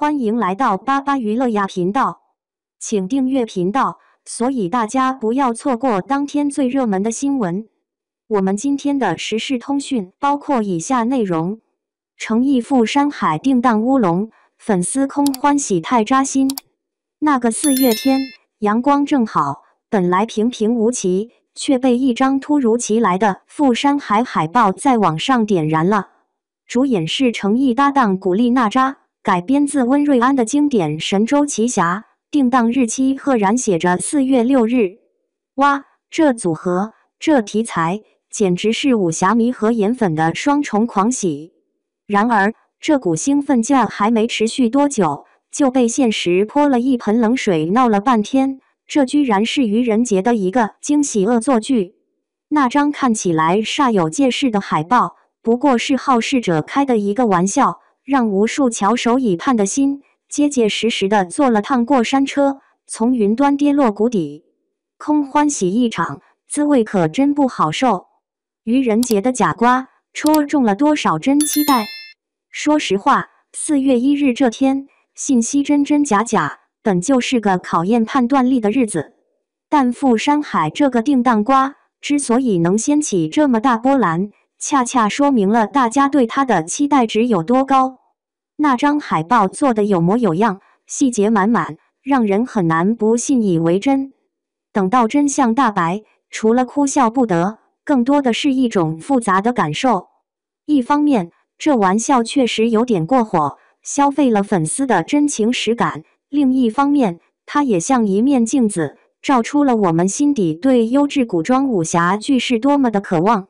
欢迎来到巴巴娱乐呀频道，请订阅频道，所以大家不要错过当天最热门的新闻。我们今天的时事通讯包括以下内容：诚意赴山海定档乌龙，粉丝空欢喜太扎心。那个4月天，阳光正好，本来平平无奇，却被一张突如其来的赴山海海报在网上点燃了。主演是诚意搭档古力娜扎，改编自温瑞安的经典《神州奇侠》，定档日期赫然写着4月6日。哇，这组合，这题材，简直是武侠迷和颜粉的双重狂喜。然而，这股兴奋劲还没持续多久，就被现实泼了一盆冷水，闹了半天，这居然是愚人节的一个惊喜恶作剧。那张看起来煞有介事的海报，不过是好事者开的一个玩笑，让无数翘首以盼的心结结实实的坐了趟过山车，从云端跌落谷底，空欢喜一场，滋味可真不好受。愚人节的假瓜戳中了多少真期待？说实话，4月1日这天，信息真真假假，本就是个考验判断力的日子。但赴山海这个定档瓜之所以能掀起这么大波澜，恰恰说明了大家对它的期待值有多高。那张海报做得有模有样，细节满满，让人很难不信以为真。等到真相大白，除了哭笑不得，更多的是一种复杂的感受。一方面，这玩笑确实有点过火，消费了粉丝的真情实感；另一方面，它也像一面镜子，照出了我们心底对优质古装武侠剧是多么的渴望。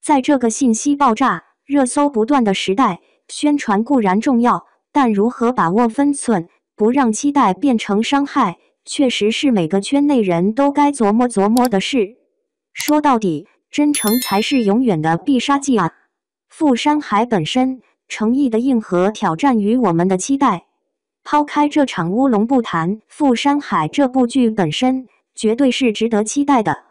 在这个信息爆炸、热搜不断的时代，宣传固然重要，但如何把握分寸，不让期待变成伤害，确实是每个圈内人都该琢磨琢磨的事。说到底，真诚才是永远的必杀技啊！赴山海本身，诚意的硬核挑战于我们的期待。抛开这场乌龙不谈，赴山海这部剧本身绝对是值得期待的。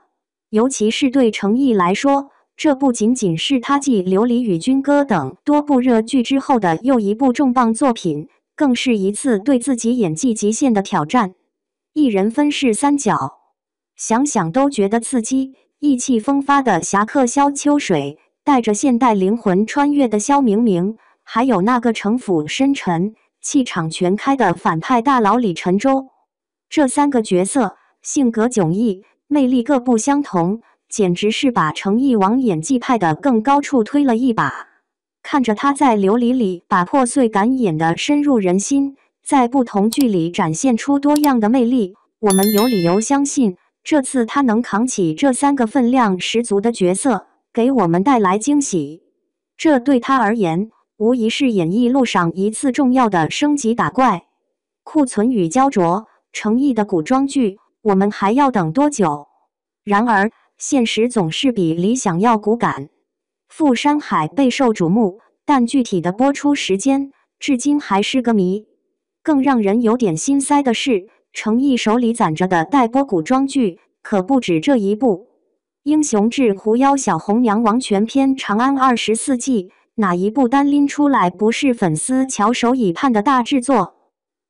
尤其是对诚意来说，这不仅仅是他继《琉璃与军歌》等多部热剧之后的又一部重磅作品，更是一次对自己演技极限的挑战。一人分饰3角，想想都觉得刺激。意气风发的侠客萧秋水，带着现代灵魂穿越的萧明明，还有那个城府深沉、气场全开的反派大佬李晨舟，这3个角色性格迥异，魅力各不相同，简直是把诚意往演技派的更高处推了一把。看着他在《琉璃》里把破碎感演得深入人心，在不同剧里展现出多样的魅力，我们有理由相信，这次他能扛起这3个分量十足的角色，给我们带来惊喜。这对他而言，无疑是演艺路上一次重要的升级打怪。库存与焦灼，诚意的古装剧，我们还要等多久？然而，现实总是比理想要骨感。赴山海备受瞩目，但具体的播出时间，至今还是个谜。更让人有点心塞的是，诚意手里攒着的待播古装剧，可不止这一部。英雄志狐妖小红娘王全篇长安24季，哪一部单拎出来不是粉丝翘首以盼的大制作？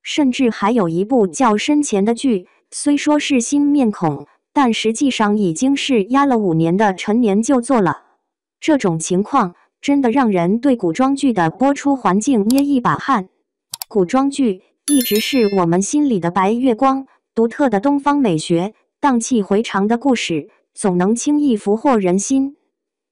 甚至还有一部较深前的剧，虽说是新面孔，但实际上已经是压了5年的陈年旧作了。这种情况真的让人对古装剧的播出环境捏一把汗。古装剧一直是我们心里的白月光，独特的东方美学，荡气回肠的故事，总能轻易俘获人心。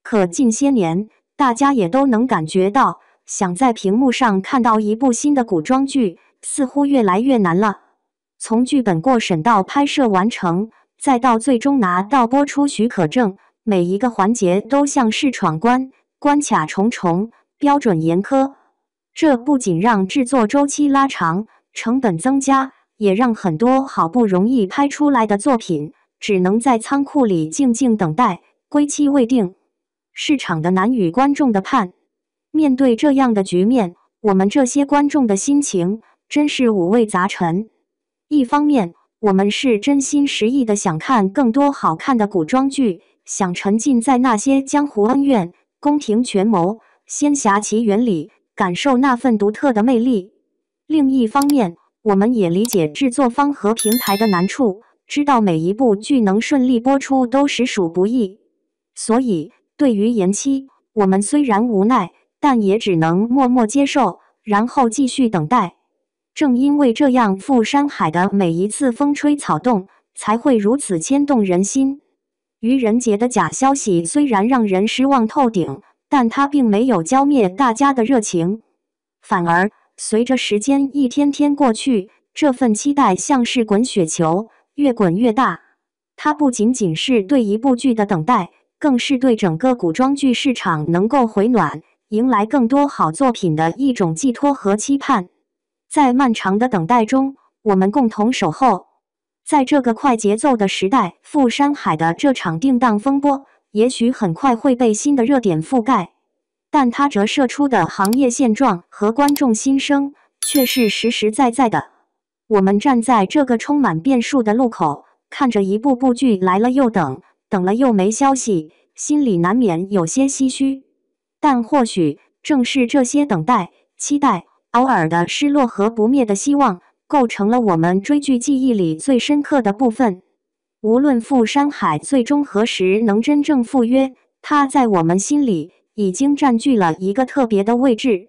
可近些年，大家也都能感觉到，想在屏幕上看到一部新的古装剧，似乎越来越难了。从剧本过审到拍摄完成，再到最终拿到播出许可证，每一个环节都像是闯关，关卡重重，标准严苛。这不仅让制作周期拉长，成本增加，也让很多好不容易拍出来的作品，只能在仓库里静静等待，归期未定。市场的难与观众的盼，面对这样的局面，我们这些观众的心情真是五味杂陈。一方面，我们是真心实意的想看更多好看的古装剧，想沉浸在那些江湖恩怨、宫廷权谋、仙侠奇缘里，感受那份独特的魅力。另一方面，我们也理解制作方和平台的难处，知道每一部剧能顺利播出都实属不易。所以，对于延期，我们虽然无奈，但也只能默默接受，然后继续等待。正因为这样，富山海的每一次风吹草动才会如此牵动人心。愚人节的假消息虽然让人失望透顶，但它并没有浇灭大家的热情，反而随着时间一天天过去，这份期待像是滚雪球，越滚越大。它不仅仅是对一部剧的等待，更是对整个古装剧市场能够回暖，迎来更多好作品的一种寄托和期盼。在漫长的等待中，我们共同守候。在这个快节奏的时代，富山海的这场定档风波，也许很快会被新的热点覆盖，但它折射出的行业现状和观众心声，却是实实在在的。我们站在这个充满变数的路口，看着一部部剧来了又等，等了又没消息，心里难免有些唏嘘。但或许正是这些等待、期待，偶尔的失落和不灭的希望，构成了我们追剧记忆里最深刻的部分。无论富山海最终何时能真正赴约，它在我们心里已经占据了一个特别的位置。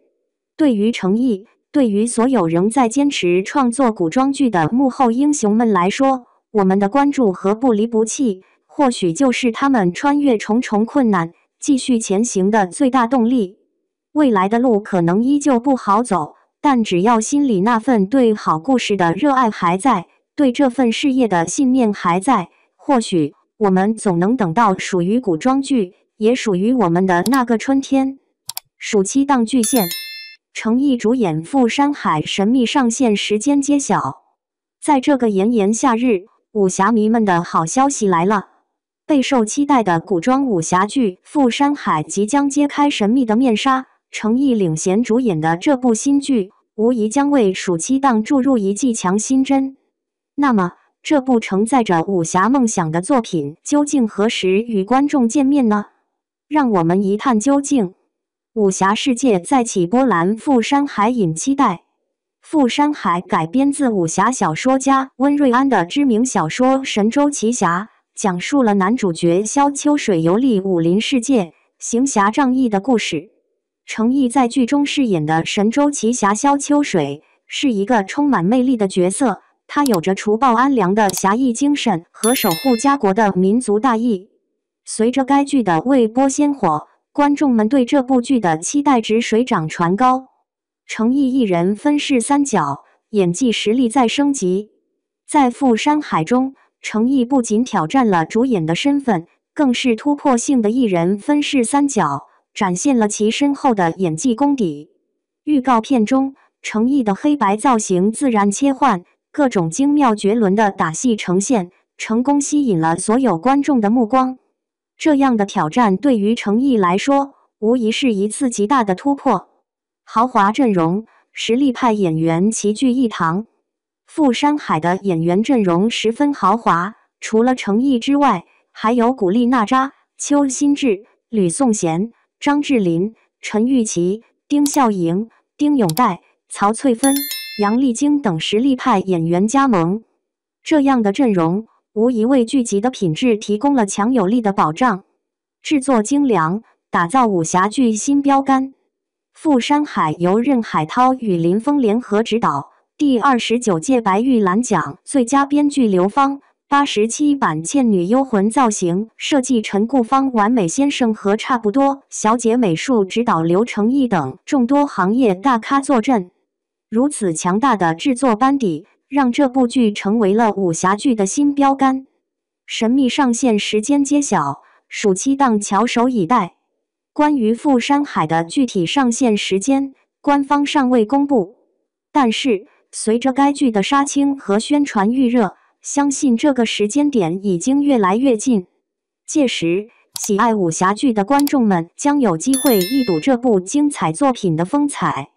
对于诚意，对于所有仍在坚持创作古装剧的幕后英雄们来说，我们的关注和不离不弃，或许就是他们穿越重重困难，继续前行的最大动力。未来的路可能依旧不好走，但只要心里那份对好故事的热爱还在，对这份事业的信念还在，或许我们总能等到属于古装剧，也属于我们的那个春天。暑期档巨献，诚意主演富山海神秘上线时间揭晓。在这个炎炎夏日，武侠迷们的好消息来了。备受期待的古装武侠剧《富山海》即将揭开神秘的面纱，诚意领衔主演的这部新剧，无疑将为暑期档注入一剂强心针。那么，这部承载着武侠梦想的作品，究竟何时与观众见面呢？让我们一探究竟。武侠世界再起波澜，富山海引期待。富山海改编自武侠小说家温瑞安的知名小说《神州奇侠》，讲述了男主角萧秋水游历武林世界，行侠仗义的故事。诚意在剧中饰演的神州奇侠萧秋水，是一个充满魅力的角色。他有着除暴安良的侠义精神和守护家国的民族大义。随着该剧的未播先火，观众们对这部剧的期待值水涨船高。诚意一人分饰三角，演技实力再升级。在富山海中，诚意不仅挑战了主演的身份，更是突破性的一人分饰三角，展现了其深厚的演技功底。预告片中，诚意的黑白造型自然切换，各种精妙绝伦的打戏呈现，成功吸引了所有观众的目光。这样的挑战对于诚意来说，无疑是一次极大的突破。豪华阵容，实力派演员齐聚一堂。富山海的演员阵容十分豪华，除了诚意之外，还有古力娜扎、邱心志、吕颂贤、张智霖、陈钰琪、丁孝莹、丁永岱、曹翠芬、杨丽菁等实力派演员加盟。这样的阵容，无疑为剧集的品质提供了强有力的保障。制作精良，打造武侠剧新标杆。富山海由任海涛与林峰联合执导，第29届白玉兰奖最佳编剧刘芳，87版《倩女幽魂》造型设计陈顾方，完美先生和差不多小姐美术指导刘成义等众多行业大咖坐镇。如此强大的制作班底，让这部剧成为了武侠剧的新标杆。神秘上线时间揭晓，暑期档翘首以待。关于富山海的具体上线时间，官方尚未公布。但是，随着该剧的杀青和宣传预热，相信这个时间点已经越来越近。届时，喜爱武侠剧的观众们将有机会一睹这部精彩作品的风采。